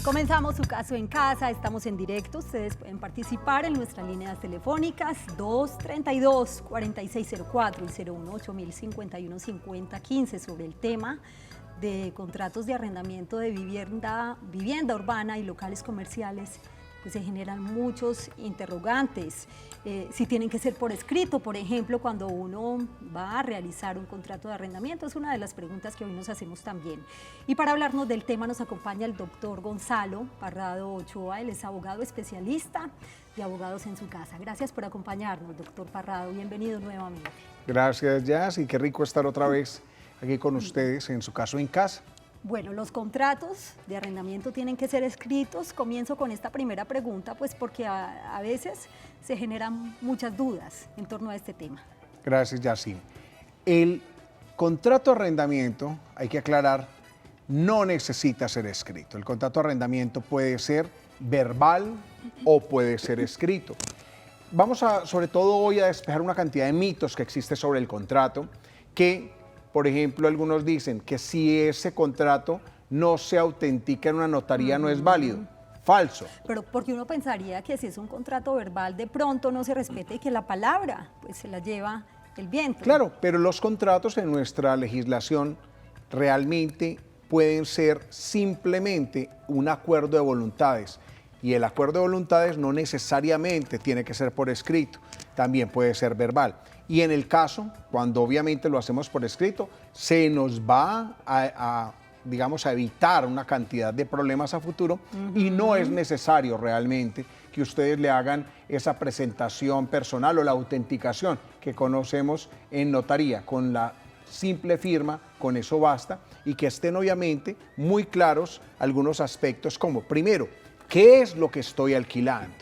Comenzamos Su Caso en Casa, estamos en directo, ustedes pueden participar en nuestras líneas telefónicas 232-4604 y 018-051-5015 sobre el tema de contratos de arrendamiento de vivienda urbana y locales comerciales. Pues se generan muchos interrogantes, si tienen que ser por escrito, por ejemplo, cuando uno va a realizar un contrato de arrendamiento, es una de las preguntas que hoy nos hacemos también. Y para hablarnos del tema nos acompaña el doctor Gonzalo Parrado Ochoa, él es abogado especialista de Abogados en Su Casa. Gracias por acompañarnos, doctor Parrado, bienvenido nuevamente. Gracias, Jazz, y qué rico estar otra vez aquí con ustedes en Su Caso en Casa. Bueno, los contratos de arrendamiento tienen que ser escritos. Comienzo con esta primera pregunta, pues porque a veces se generan muchas dudas en torno a este tema. Gracias, Yacine. El contrato de arrendamiento, hay que aclarar, no necesita ser escrito. El contrato de arrendamiento puede ser verbal o puede ser escrito. Vamos sobre todo hoy a despejar una cantidad de mitos que existe sobre el contrato, que por ejemplo, algunos dicen que si ese contrato no se autentica en una notaría no es válido. Falso. Pero porque uno pensaría que si es un contrato verbal de pronto no se respete y que la palabra pues se la lleva el viento. Claro, pero los contratos en nuestra legislación realmente pueden ser simplemente un acuerdo de voluntades. Y el acuerdo de voluntades no necesariamente tiene que ser por escrito, también puede ser verbal. Y en el caso, cuando obviamente lo hacemos por escrito, se nos va digamos, a evitar una cantidad de problemas a futuro y no es necesario realmente que ustedes le hagan esa presentación personal o la autenticación que conocemos en notaría. Con la simple firma, con eso basta, y que estén obviamente muy claros algunos aspectos como, primero, ¿qué es lo que estoy alquilando?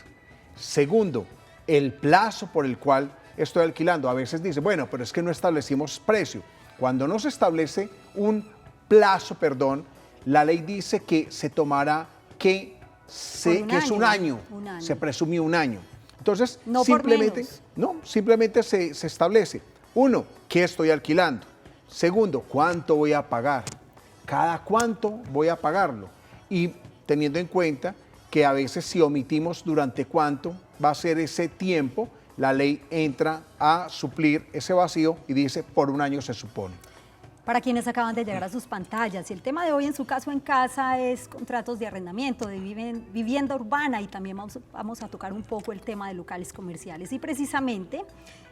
Segundo, el plazo por el cual estoy alquilando. A veces dice, bueno, pero es que no establecimos precio. Cuando no se establece un plazo, la ley dice que se tomará que es un año. Se presume un año. Entonces, no simplemente se establece. Uno, ¿qué estoy alquilando? Segundo, ¿cuánto voy a pagar? ¿Cada cuánto voy a pagarlo? Y teniendo en cuenta que a veces si omitimos durante cuánto va a ser ese tiempo, la ley entra a suplir ese vacío y dice por un año se supone. Para quienes acaban de llegar a sus pantallas, y el tema de hoy en Su Caso en Casa es contratos de arrendamiento, de vivienda urbana, y también vamos a tocar un poco el tema de locales comerciales. Y precisamente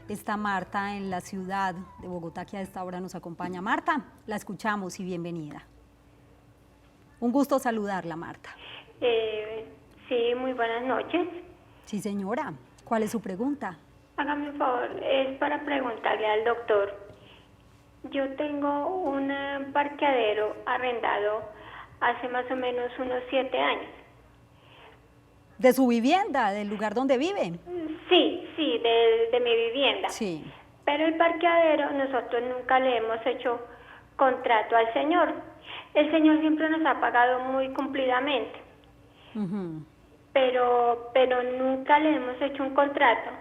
está Marta en la ciudad de Bogotá, que a esta hora nos acompaña. Marta, la escuchamos y bienvenida. Un gusto saludarla, Marta. Sí, muy buenas noches. Sí, señora. ¿Cuál es su pregunta? Hágame un favor, es para preguntarle al doctor. Yo tengo un parqueadero arrendado hace más o menos unos 7 años. ¿De su vivienda, del lugar donde vive? Sí, de mi vivienda. Sí. Pero el parqueadero nosotros nunca le hemos hecho contrato al señor. El señor siempre nos ha pagado muy cumplidamente. Pero nunca le hemos hecho un contrato.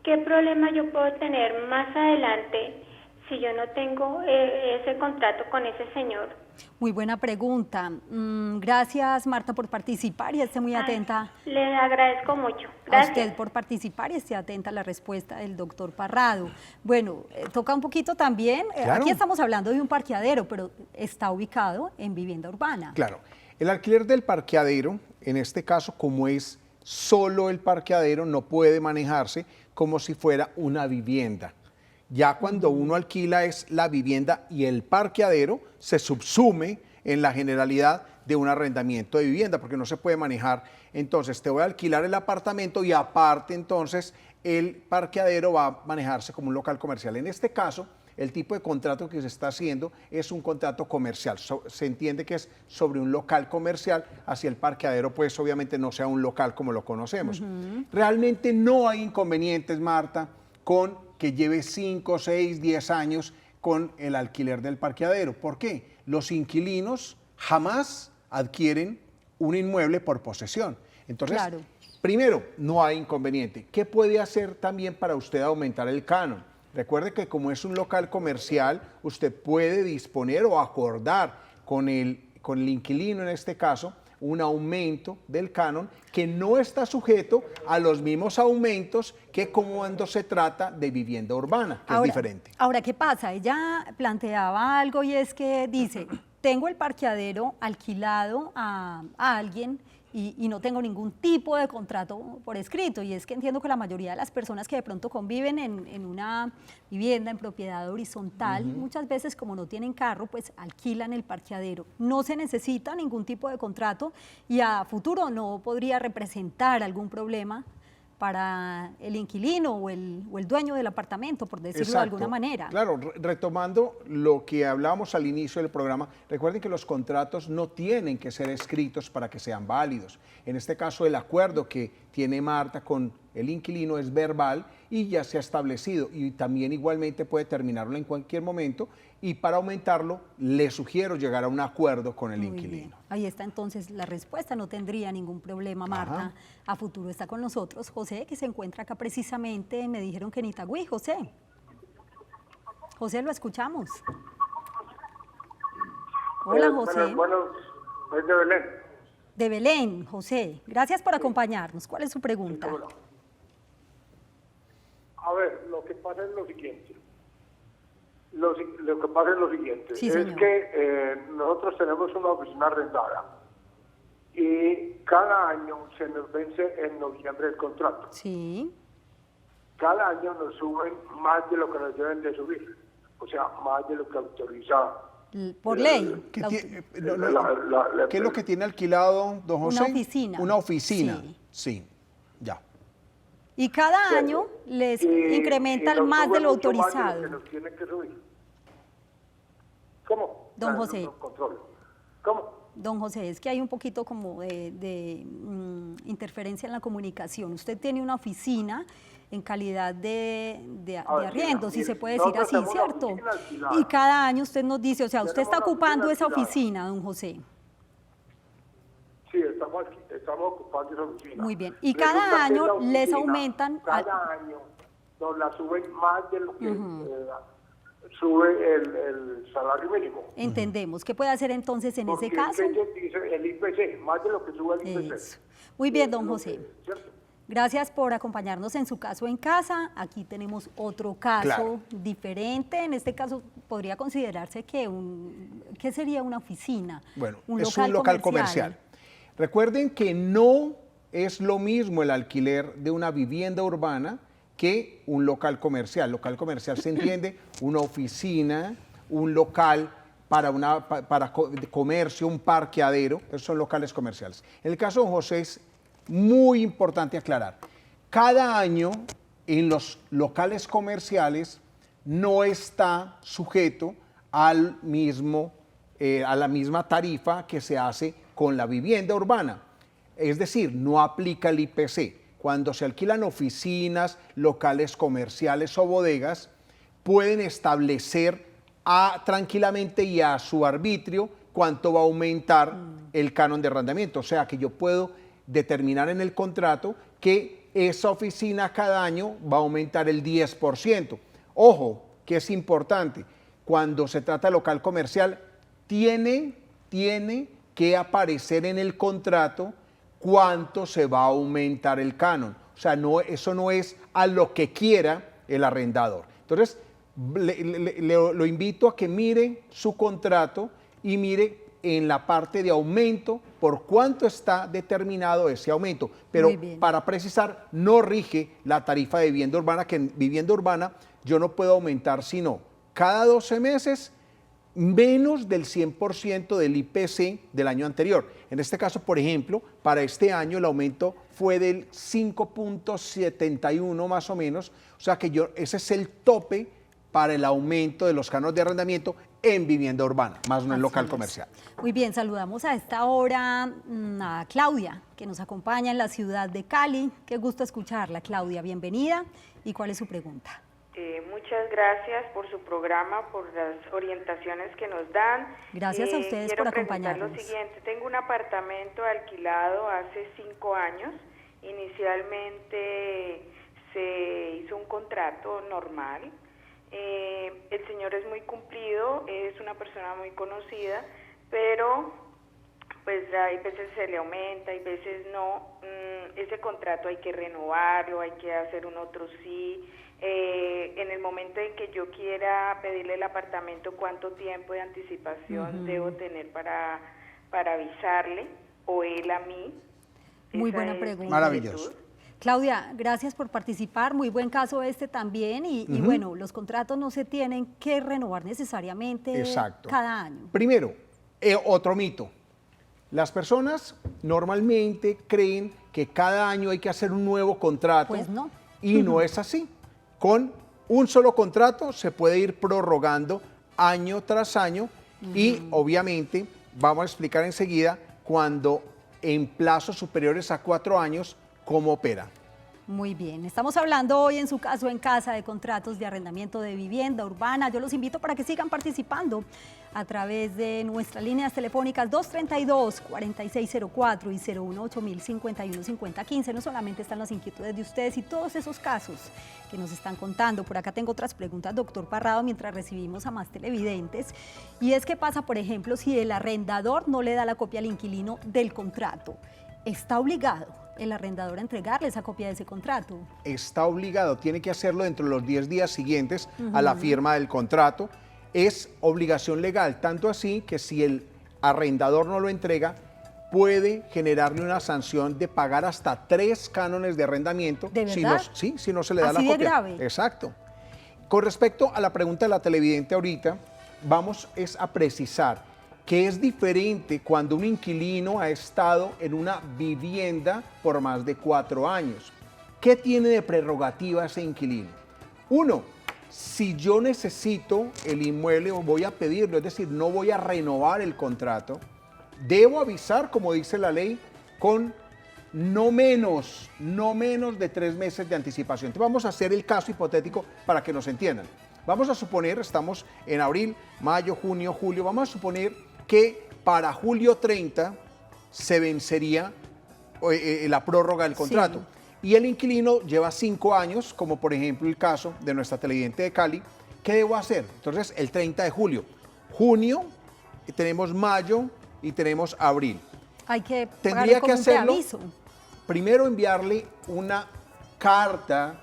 ¿Qué problema yo puedo tener más adelante si yo no tengo ese contrato con ese señor? Muy buena pregunta. Gracias, Marta, por participar y esté muy atenta. Le agradezco mucho. Gracias. A usted por participar y esté atenta a la respuesta del doctor Parrado. Bueno, toca un poquito también, claro. Aquí estamos hablando de un parqueadero, pero está ubicado en vivienda urbana. Claro, el alquiler del parqueadero, en este caso, como es solo el parqueadero, no puede manejarse como si fuera una vivienda. Ya cuando uno alquila es la vivienda y el parqueadero se subsume en la generalidad de un arrendamiento de vivienda, porque no se puede manejar. Entonces, te voy a alquilar el apartamento y aparte, entonces, el parqueadero va a manejarse como un local comercial. En este caso, el tipo de contrato que se está haciendo es un contrato comercial. Se entiende que es sobre un local comercial, hacia el parqueadero, pues obviamente no sea un local como lo conocemos. Realmente no hay inconvenientes, Marta, con que lleve 5, 6, 10 años con el alquiler del parqueadero. ¿Por qué? Los inquilinos jamás adquieren un inmueble por posesión. Entonces, claro. Primero, no hay inconveniente. ¿Qué puede hacer también para usted aumentar el canon? Recuerde que como es un local comercial, usted puede disponer o acordar con el inquilino en este caso un aumento del canon que no está sujeto a los mismos aumentos que cuando se trata de vivienda urbana, que es diferente. Ahora, ¿qué pasa? Ella planteaba algo y es que dice, tengo el parqueadero alquilado a alguien y no tengo ningún tipo de contrato por escrito, y es que entiendo que la mayoría de las personas que de pronto conviven en una vivienda en propiedad horizontal, muchas veces como no tienen carro, pues alquilan el parqueadero. No se necesita ningún tipo de contrato y a futuro no podría representar algún problema para el inquilino o el dueño del apartamento, por decirlo de alguna manera. Claro, retomando lo que hablábamos al inicio del programa, recuerden que los contratos no tienen que ser escritos para que sean válidos. En este caso, el acuerdo que tiene Marta con el inquilino es verbal y ya se ha establecido, y también igualmente puede terminarlo en cualquier momento, y para aumentarlo le sugiero llegar a un acuerdo con el inquilino. Ahí está entonces la respuesta, no tendría ningún problema Marta. A futuro está con nosotros José, que se encuentra acá precisamente, me dijeron que en Itagüí. José, lo escuchamos. Hola José. Bueno, es de Belén. De Belén, José, gracias por acompañarnos. ¿Cuál es su pregunta? A ver, lo que pasa es lo siguiente. Lo que pasa es lo siguiente, Sí, es señor. que nosotros tenemos una oficina arrendada y cada año se nos vence en noviembre el contrato. Sí. Cada año nos suben más de lo que nos deben de subir, o sea, más de lo que autoriza. Por ley. ¿Qué, la ¿Qué es lo que tiene alquilado, don José? Una oficina. Una oficina, Sí. sí, ya. Y cada año les incrementan nos más suben de lo mucho más de autorizado. lo que nos tienen que subir. ¿Cómo? Don José. No controlo. ¿Cómo? Don José, es que hay un poquito como de interferencia en la comunicación. Usted tiene una oficina en calidad de arriendo, si se puede decir nosotros así, tenemos una ¿cierto? oficina alquilada. Y cada año usted nos dice, o sea, usted Tenemos está una ocupando oficina esa alquilada. oficina, don José. Sí, estamos ocupando esa oficina. Muy bien. Y Resulta cada que año la oficina, les aumentan Cada año nos la suben más de lo que sube el salario mínimo. Entendemos. ¿Qué puede hacer entonces en Porque ese caso? es que dice el IPC, más de lo que sube el IPC. Eso. Muy bien, don Es lo José. que- ¿cierto? Gracias por acompañarnos en su caso en casa. Aquí tenemos otro caso Claro. diferente. En este caso podría considerarse que ¿qué sería una oficina? Bueno, es un local comercial. Recuerden que no es lo mismo el alquiler de una vivienda urbana que un local comercial. Local comercial se entiende una oficina, un local para comercio, un parqueadero, esos son locales comerciales. En el caso de José es muy importante aclarar, cada año en los locales comerciales no está sujeto al mismo, a la misma tarifa que se hace con la vivienda urbana. Es decir, no aplica el IPC. Cuando se alquilan oficinas, locales comerciales o bodegas, pueden establecer tranquilamente y a su arbitrio cuánto va a aumentar el canon de arrendamiento. O sea que yo puedo determinar en el contrato que esa oficina cada año va a aumentar el 10%. Ojo, que es importante, cuando se trata de local comercial, tiene que aparecer en el contrato cuánto se va a aumentar el canon. O sea, eso no es a lo que quiera el arrendador. Entonces, lo invito a que mire su contrato y mire en la parte de aumento por cuánto está determinado ese aumento. Pero para precisar, no rige la tarifa de vivienda urbana, que en vivienda urbana yo no puedo aumentar sino cada 12 meses menos del 100% del IPC del año anterior. En este caso, por ejemplo, para este año el aumento fue del 5.71 más o menos, o sea que ese es el tope para el aumento de los cánones de arrendamiento en vivienda urbana, más no en local comercial. Muy bien, saludamos a esta hora a Claudia, que nos acompaña en la ciudad de Cali. Qué gusto escucharla, Claudia. Bienvenida. ¿Y cuál es su pregunta? Muchas gracias por su programa, por las orientaciones que nos dan. Gracias a ustedes por acompañarnos. Quiero preguntar lo siguiente. Tengo un apartamento alquilado hace 5 años. Inicialmente se hizo un contrato normal. El señor es muy cumplido, es una persona muy conocida, pero pues hay veces se le aumenta, hay veces no. Ese contrato hay que renovarlo, hay que hacer un otro sí. En el momento en que yo quiera pedirle el apartamento, ¿cuánto tiempo de anticipación debo tener para avisarle o él a mí? Muy Esa buena es pregunta. mi Maravilloso. inquietud. Claudia, gracias por participar, muy buen caso este también y bueno, los contratos no se tienen que renovar necesariamente Exacto. cada año. Primero, otro mito. Las personas normalmente creen que cada año hay que hacer un nuevo contrato. Pues no. Y no es así. Con un solo contrato se puede ir prorrogando año tras año y obviamente vamos a explicar enseguida cuando en plazos superiores a 4 años cómo opera. Muy bien, estamos hablando hoy en su caso en casa de contratos de arrendamiento de vivienda urbana. Yo los invito para que sigan participando a través de nuestras líneas telefónicas 232-4604 y 018-051-5015. No solamente están las inquietudes de ustedes y todos esos casos que nos están contando. Por acá tengo otras preguntas, doctor Parrado, mientras recibimos a más televidentes. Y es qué pasa, por ejemplo, si el arrendador no le da la copia al inquilino del contrato. ¿Está obligado el arrendador a entregarle esa copia de ese contrato? Está obligado, tiene que hacerlo dentro de los 10 días siguientes a la firma del contrato. Es obligación legal, tanto así que si el arrendador no lo entrega, puede generarle una sanción de pagar hasta 3 cánones de arrendamiento. ¿De si verdad? si no se le da ¿Así la de copia. grave? Exacto. Con respecto a la pregunta de la televidente ahorita, vamos a precisar que es diferente cuando un inquilino ha estado en una vivienda por más de 4 años. ¿Qué tiene de prerrogativa ese inquilino? Uno, si yo necesito el inmueble o voy a pedirlo, es decir, no voy a renovar el contrato, debo avisar, como dice la ley, con no menos de 3 meses de anticipación. Entonces vamos a hacer el caso hipotético para que nos entiendan. Vamos a suponer, estamos en abril, mayo, junio, julio, vamos a suponer que para julio 30 se vencería la prórroga del contrato. Sí. Y el inquilino lleva 5 años, como por ejemplo el caso de nuestra televidente de Cali. ¿Qué debo hacer? Entonces, el 30 de julio. Junio, tenemos mayo y tenemos abril. Hay que Tendría que hacerlo. Preaviso. Primero enviarle una carta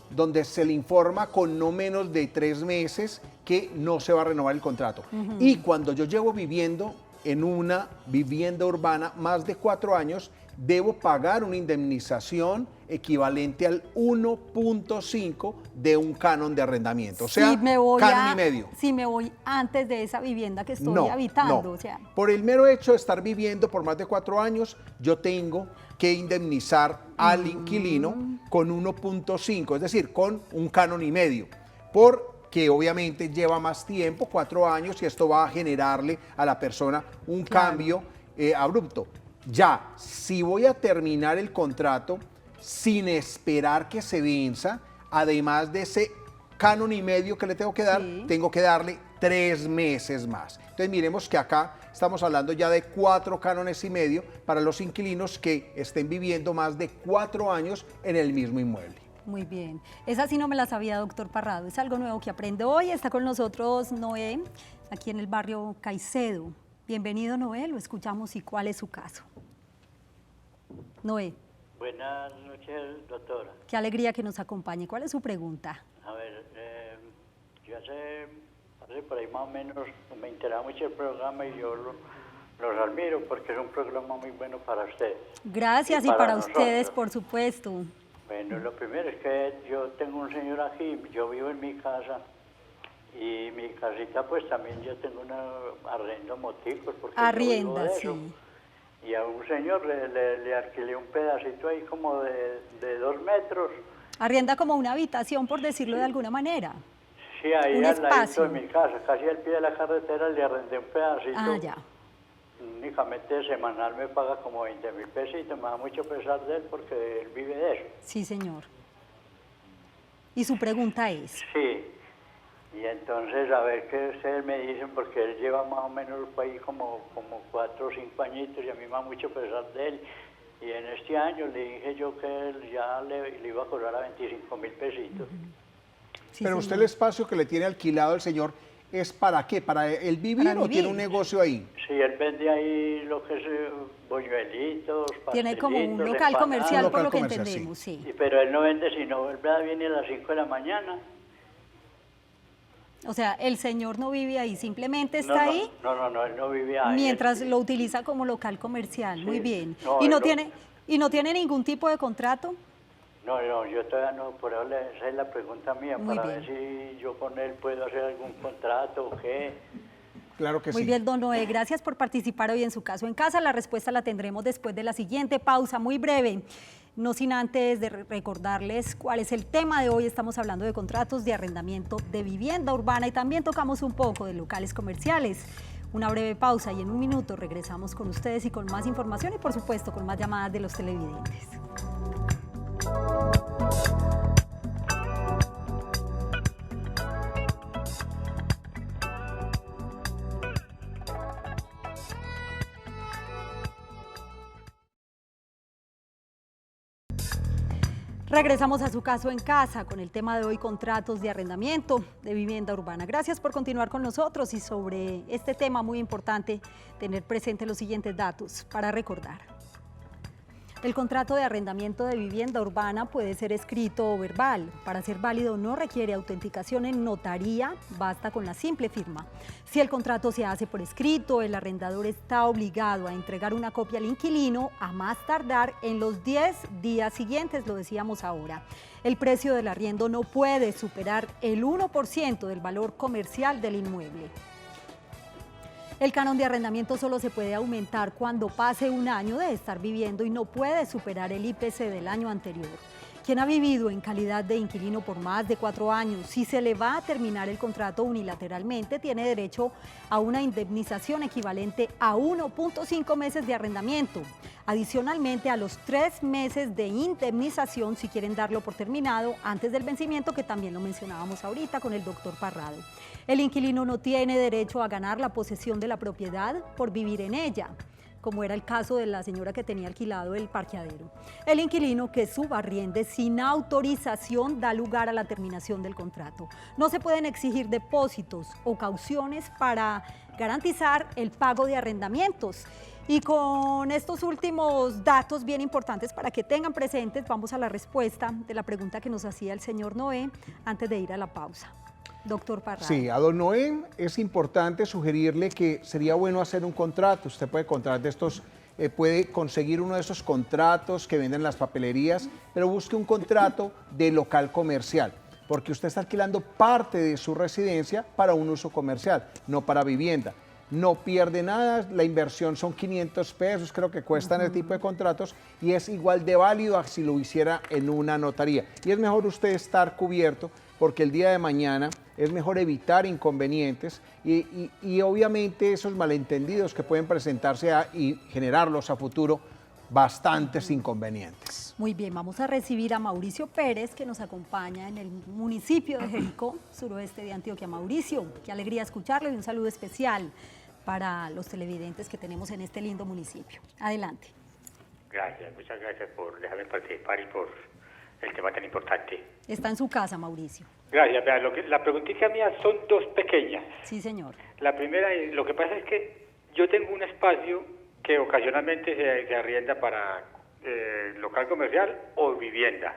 donde se le informa con no menos de 3 meses que no se va a renovar el contrato. Y cuando yo llevo viviendo en una vivienda urbana más de 4 años, debo pagar una indemnización equivalente al 1.5 de un canon de arrendamiento, o sea, canon y medio. Si me voy antes de esa vivienda que estoy habitando. No. O sea. Por el mero hecho de estar viviendo por más de 4 años, yo tengo que indemnizar al inquilino con 1.5, es decir, con un canon y medio, porque obviamente lleva más tiempo, 4 años, y esto va a generarle a la persona un cambio abrupto. Ya, si voy a terminar el contrato sin esperar que se venza, además de ese canon y medio que le tengo que dar, tengo que darle 3 meses más. Entonces miremos que acá estamos hablando ya de 4 cánones y medio para los inquilinos que estén viviendo más de 4 años en el mismo inmueble. Muy bien. Esa sí no me la sabía, doctor Parrado. Es algo nuevo que aprende hoy. Está con nosotros Noé, aquí en el barrio Caicedo. Bienvenido, Noé. Lo escuchamos y cuál es su caso. Noé. Buenas noches, doctora. Qué alegría que nos acompañe. ¿Cuál es su pregunta? A ver, yo hace por ahí más o menos me interesa mucho el programa y yo los admiro porque es un programa muy bueno para ustedes. Gracias y para ustedes, por supuesto. Bueno, lo primero es que yo tengo un señor aquí, yo vivo en mi casa y mi casita pues también yo tengo una arrendo moticos porque arrienda, sí. Y a un señor le alquilé un pedacito ahí como de 2 metros. Arrienda como una habitación, por decirlo de alguna manera. Sí, ahí un al espacio. ladito de mi casa, casi al pie de la carretera le arrendé un pedacito. Ah, ya. Únicamente semanal me paga como 20.000 pesitos, me da mucho pesar de él porque él vive de eso. Sí, señor. ¿Y su pregunta es? Sí, y entonces a ver qué ustedes me dicen, porque él lleva más o menos ahí como 4 o 5 añitos y a mí me da mucho pesar de él. Y en este año le dije yo que él ya le iba a cobrar a 25.000 pesitos. Sí, pero usted el espacio que le tiene alquilado el señor ¿Es para qué? ¿Para el vivir Para o tiene vivir. un negocio ahí? Sí, él vende ahí lo que es buñuelitos, Tiene como un pastelitos, local empanadas. comercial, Un por local lo que comercial, sí. entendemos, sí. Pero él no vende sino, él viene a las 5 de la mañana. O sea, el señor no vive ahí, simplemente está No, ahí no, él no vive ahí. mientras él- lo utiliza como local comercial. Muy Sí. bien. No, ¿Y no él tiene ningún tipo de contrato? No, yo todavía no, por ahora esa es la pregunta mía, Muy para bien. ver si yo con él puedo hacer algún contrato o qué. Claro que Muy sí. bien, don Noé, gracias por participar hoy en Su Caso en Casa. La respuesta la tendremos después de la siguiente pausa, muy breve. No sin antes de recordarles cuál es el tema de hoy. Estamos hablando de contratos de arrendamiento de vivienda urbana y también tocamos un poco de locales comerciales. Una breve pausa y en un minuto regresamos con ustedes y con más información y por supuesto con más llamadas de los televidentes. Regresamos a Su Caso en Casa con el tema de hoy, contratos de arrendamiento de vivienda urbana. Gracias por continuar con nosotros y sobre este tema muy importante tener presente los siguientes datos para recordar. El contrato de arrendamiento de vivienda urbana puede ser escrito o verbal. Para ser válido no requiere autenticación en notaría, basta con la simple firma. Si el contrato se hace por escrito, el arrendador está obligado a entregar una copia al inquilino a más tardar en los 10 días siguientes, lo decíamos ahora. El precio del arriendo no puede superar el 1% del valor comercial del inmueble. El canon de arrendamiento solo se puede aumentar cuando pase un año de estar viviendo y no puede superar el IPC del año anterior. Quien ha vivido en calidad de inquilino por más de 4 años, si se le va a terminar el contrato unilateralmente, tiene derecho a una indemnización equivalente a 1.5 meses de arrendamiento. Adicionalmente a los 3 meses de indemnización si quieren darlo por terminado antes del vencimiento, que también lo mencionábamos ahorita con el doctor Parrado. El inquilino no tiene derecho a ganar la posesión de la propiedad por vivir en ella, como era el caso de la señora que tenía alquilado el parqueadero. El inquilino que subarriende sin autorización da lugar a la terminación del contrato. No se pueden exigir depósitos o cauciones para garantizar el pago de arrendamientos. Y con estos últimos datos bien importantes para que tengan presentes, vamos a la respuesta de la pregunta que nos hacía el señor Noé antes de ir a la pausa. Doctor Parrado. Sí, a don Noé es importante sugerirle que sería bueno hacer un contrato. Usted puede contratar de estos, puede conseguir uno de esos contratos que venden las papelerías, pero busque un contrato de local comercial, porque usted está alquilando parte de su residencia para un uso comercial, no para vivienda. No pierde nada, la inversión son 500 pesos, creo que cuestan el tipo de contratos y es igual de válido a si lo hiciera en una notaría. Y es mejor usted estar cubierto porque el día de mañana es mejor evitar inconvenientes y obviamente esos malentendidos que pueden presentarse y generarlos a futuro, bastantes inconvenientes. Muy bien, vamos a recibir a Mauricio Pérez, que nos acompaña en el municipio de Jericó, suroeste de Antioquia. Mauricio, qué alegría escucharlo y un saludo especial para los televidentes que tenemos en este lindo municipio. Adelante. Gracias, muchas gracias por dejarme participar y por el tema tan importante. Está en su casa, Mauricio. Gracias, vea, la preguntita mía son dos pequeñas. Sí, señor. La primera, lo que pasa es que yo tengo un espacio que ocasionalmente se arrienda para local comercial o vivienda.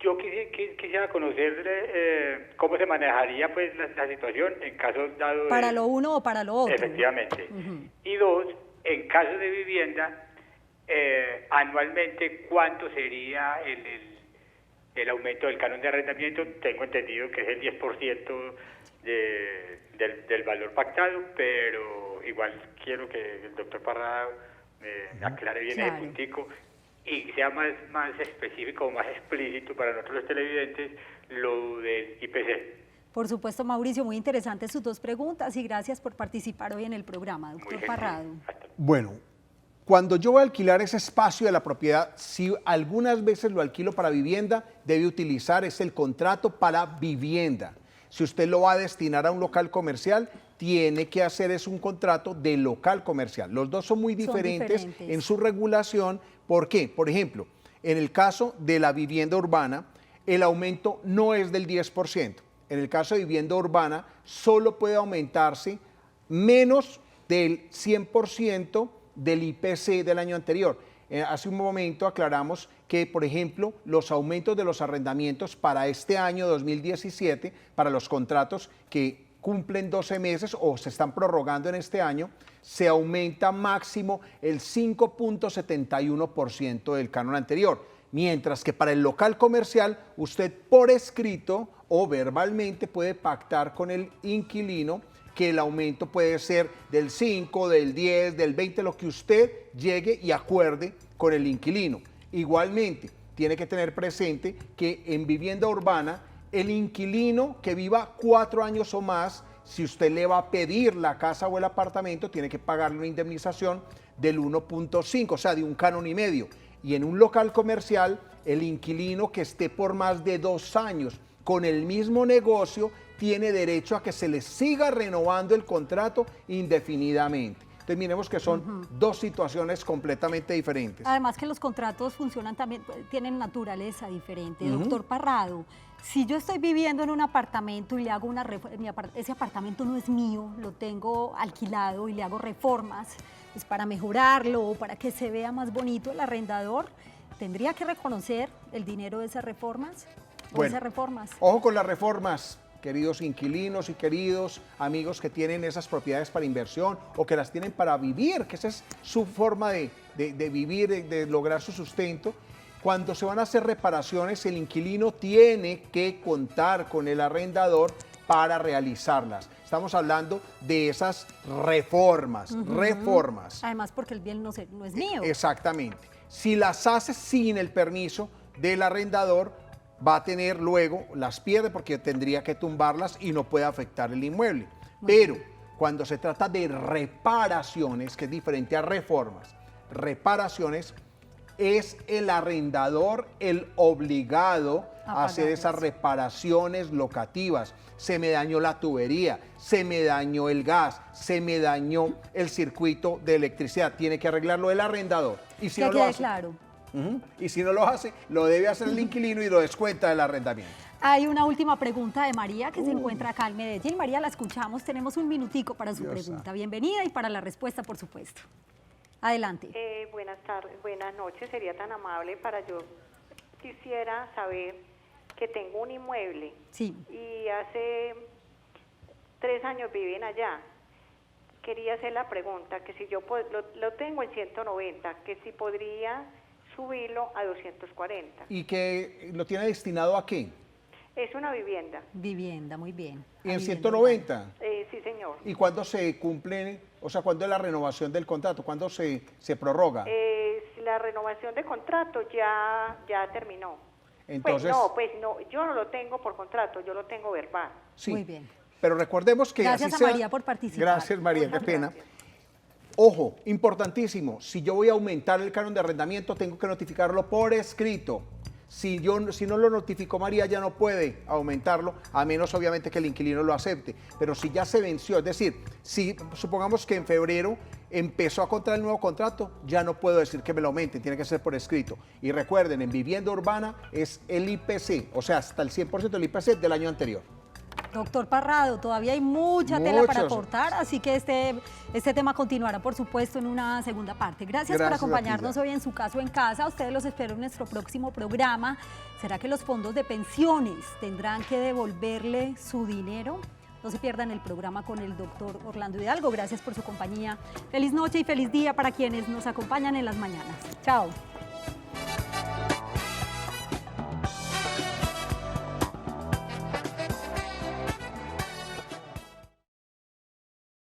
Yo quisiera conocer cómo se manejaría pues la situación en caso dado ¿Para de, lo uno o para lo otro? Efectivamente. Y dos, en caso de vivienda, anualmente, ¿cuánto sería el aumento del canon de arrendamiento? Tengo entendido que es el 10% del valor pactado, pero igual quiero que el doctor Parrado me aclare bien ese puntico y sea más específico o más explícito para nosotros los televidentes lo del IPC. Por supuesto, Mauricio, muy interesantes sus dos preguntas y gracias por participar hoy en el programa, doctor Parrado. Bueno, cuando yo voy a alquilar ese espacio de la propiedad, si algunas veces lo alquilo para vivienda, debe utilizar el contrato para vivienda. Si usted lo va a destinar a un local comercial, tiene que hacer un contrato de local comercial. Los dos son muy diferentes en su regulación. ¿Por qué? Por ejemplo, en el caso de la vivienda urbana, el aumento no es del 10%. en el caso de vivienda urbana, solo puede aumentarse menos del 100% del IPC del año anterior. Hace un momento aclaramos que, por ejemplo, los aumentos de los arrendamientos para este año 2017, para los contratos que cumplen 12 meses o se están prorrogando en este año, se aumenta máximo el 5.71% del canon anterior, mientras que para el local comercial usted por escrito o verbalmente puede pactar con el inquilino que el aumento puede ser del 5, del 10, del 20, lo que usted llegue y acuerde con el inquilino. Igualmente, tiene que tener presente que en vivienda urbana, el inquilino que viva 4 años o más, si usted le va a pedir la casa o el apartamento, tiene que pagarle una indemnización del 1.5, o sea, de un canon y medio. Y en un local comercial, el inquilino que esté por más de 2 años con el mismo negocio tiene derecho a que se le siga renovando el contrato indefinidamente. Entonces miremos que son dos situaciones completamente diferentes. Además que los contratos funcionan también, tienen naturaleza diferente. Doctor Parrado, si yo estoy viviendo en un apartamento y le hago una reforma, ese apartamento no es mío, lo tengo alquilado y le hago reformas, pues para mejorarlo o para que se vea más bonito, el arrendador tendría que reconocer el dinero de esas reformas. Bueno, ojo con las reformas, queridos inquilinos y queridos amigos que tienen esas propiedades para inversión o que las tienen para vivir, que esa es su forma de vivir, de lograr su sustento. Cuando se van a hacer reparaciones, el inquilino tiene que contar con el arrendador para realizarlas. Estamos hablando de esas reformas, reformas. Además porque el bien no es mío. Exactamente. Si las hace sin el permiso del arrendador, va a tener luego, las pierde porque tendría que tumbarlas y no puede afectar el inmueble. Pero cuando se trata de reparaciones, que es diferente a reformas, reparaciones, es el arrendador el obligado a hacer esas reparaciones locativas. Se me dañó la tubería, se me dañó el gas, se me dañó el circuito de electricidad. Tiene que arreglarlo el arrendador. Y si no lo hace, claro. Y si no lo hace, lo debe hacer el inquilino y lo descuenta del arrendamiento. Hay una última pregunta de María que se encuentra acá en Medellín. María, la escuchamos, tenemos un minutico para su pregunta. Bienvenida y para la respuesta, por supuesto. Adelante. Buenas tardes, buenas noches, sería tan amable yo quisiera saber que tengo un inmueble y hace 3 años viven allá. Quería hacer la pregunta, que si yo lo tengo en 190, que si podría subirlo a 240. ¿Y que lo tiene destinado a qué? Es una vivienda. Vivienda, muy bien. ¿Y en 190? Sí, señor. ¿Y cuándo se cumple, o sea, cuándo es la renovación del contrato? ¿Cuándo se prorroga? La renovación de contrato ya terminó. Entonces, yo no lo tengo por contrato, yo lo tengo verbal. Sí, muy bien. Pero recordemos que gracias así a María por participar. Gracias, María, qué pena. Ojo, importantísimo, si yo voy a aumentar el canon de arrendamiento, tengo que notificarlo por escrito. Si no lo notificó María, ya no puede aumentarlo, a menos obviamente que el inquilino lo acepte. Pero si ya se venció, es decir, si supongamos que en febrero empezó a contratar el nuevo contrato, ya no puedo decir que me lo aumenten, tiene que ser por escrito. Y recuerden, en vivienda urbana es el IPC, o sea, hasta el 100% del IPC del año anterior. Doctor Parrado, todavía hay mucha tela para cortar, así que este tema continuará, por supuesto, en una segunda parte. Gracias por acompañarnos hoy en Su Caso en Casa. Ustedes los espero en nuestro próximo programa. ¿Será que los fondos de pensiones tendrán que devolverle su dinero? No se pierdan el programa con el doctor Orlando Hidalgo. Gracias por su compañía. Feliz noche y feliz día para quienes nos acompañan en las mañanas. Chao.